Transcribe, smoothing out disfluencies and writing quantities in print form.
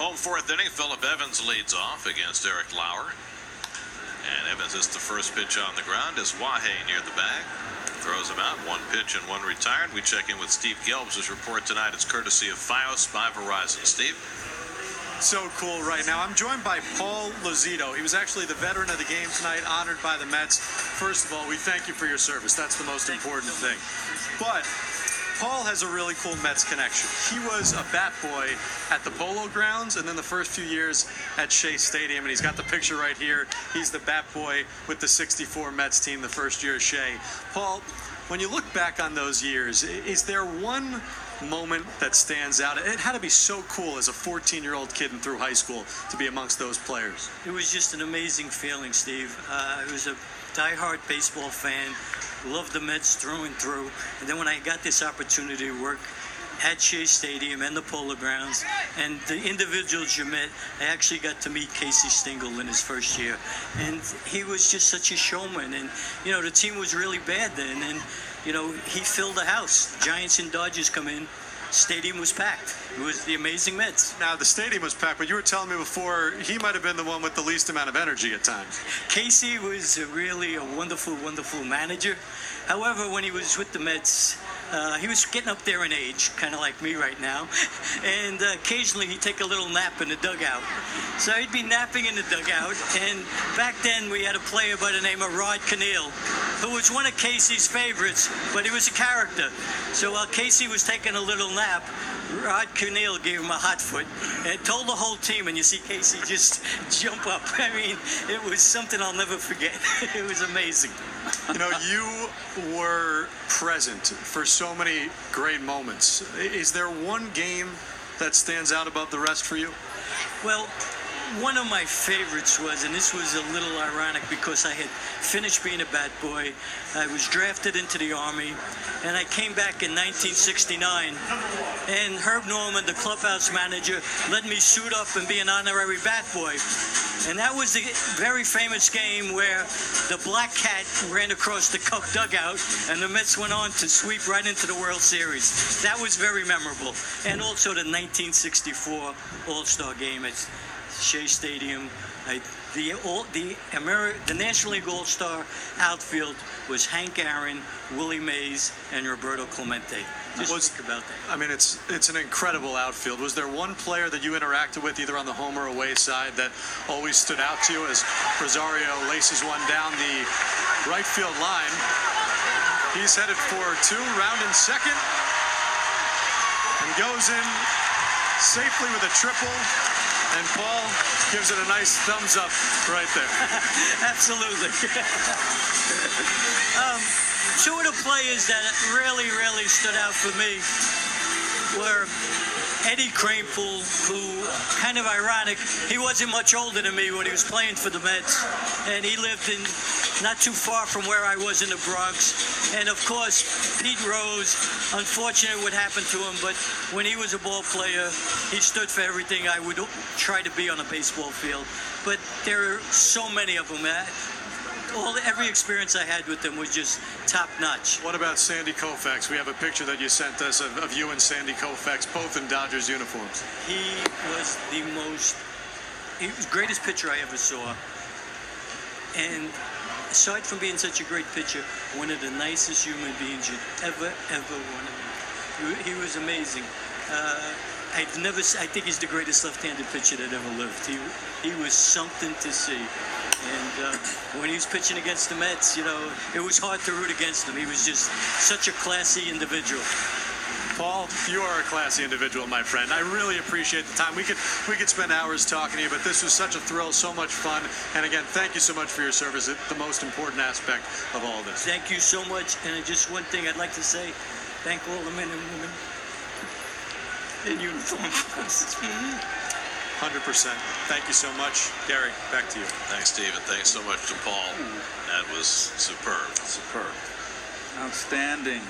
Home fourth inning, Phillip Evans leads off against Eric Lauer. And Evans is the first pitch on the ground as Wahe near the bag. Throws him out. One pitch and one retired. We check in with Steve Gelbs. His report tonight is courtesy of Fios by Verizon. Steve? So cool right now. I'm joined by Paul Lozito. He was actually the veteran of the game tonight, honored by the Mets. First of all, we thank you for your service. That's the most important thing. But Paul has a really cool Mets connection. He was a bat boy at the Polo Grounds and then the first few years at Shea Stadium. And he's got the picture right here. He's the bat boy with the '64 Mets team the first year at Shea. Paul, when you look back on those years, is there one moment that stands out? It had to be so cool as a 14-year-old kid and through high school to be amongst those players. It was just an amazing feeling, Steve. I was a diehard baseball fan, loved the Mets through and through. And then when I got this opportunity to work at Shea Stadium and the Polo Grounds, and the individuals you met, I actually got to meet Casey Stengel in his first year. And he was just such a showman. And, you know, the team was really bad then. And, you know, he filled the house. Giants and Dodgers come in. Stadium was packed. It was the amazing Mets. Now, the stadium was packed, but you were telling me before he might have been the one with the least amount of energy at times. Casey was really a wonderful, wonderful manager. However, when he was with the Mets, he was getting up there in age, kind of like me right now. And occasionally he'd take a little nap in the dugout. So he'd be napping in the dugout. And back then we had a player by the name of Rod Cannell, who was one of Casey's favorites, but he was a character. So while Casey was taking a little nap, Rod Cannell gave him a hot foot and told the whole team, and you see Casey just jump up. I mean, it was something I'll never forget. It was amazing. You know, you were present for so many great moments. Is there one game that stands out above the rest for you? Well, one of my favorites was, and this was a little ironic because I had finished being a bat boy, I was drafted into the Army, and I came back in 1969, and Herb Norman, the clubhouse manager, let me suit up and be an honorary bat boy. And that was the very famous game where the Black Cat ran across the Cub dugout, and the Mets went on to sweep right into the World Series. That was very memorable. And also the 1964 All-Star game at Shea Stadium. The National League All-Star outfield was Hank Aaron, Willie Mays, and Roberto Clemente. Just think about that. I mean, it's an incredible outfield. Was there one player that you interacted with, either on the home or away side, that always stood out to you as Rosario laces one down the right field line? He's headed for two, round in second, and goes in safely with a triple. And Paul gives it a nice thumbs up right there. Absolutely. Two of the players that really, really stood out for me were Eddie Kranepool, who, kind of ironic, he wasn't much older than me when he was playing for the Mets, and he lived in not too far from where I was in the Bronx. And of course, Pete Rose, unfortunate what happened to him, but when he was a ball player, he stood for everything I would try to be on a baseball field. But there are so many of them. Every experience I had with them was just top notch. What about Sandy Koufax? We have a picture that you sent us of you and Sandy Koufax, both in Dodgers uniforms. He was the greatest pitcher I ever saw. And aside from being such a great pitcher, one of the nicest human beings you'd ever want to meet. He was amazing. I think he's the greatest left-handed pitcher that ever lived. He was something to see. And when he was pitching against the Mets, you know, it was hard to root against him. He was just such a classy individual. Paul, you are a classy individual, my friend. I really appreciate the time. We could spend hours talking to you, but this was such a thrill, so much fun. And again, thank you so much for your service. It's the most important aspect of all this. Thank you so much. And just one thing I'd like to say, thank all the men and women in uniform. 100%. Thank you so much. Gary, back to you. Thanks, Steve, and thanks so much to Paul. That was superb. Superb. Outstanding.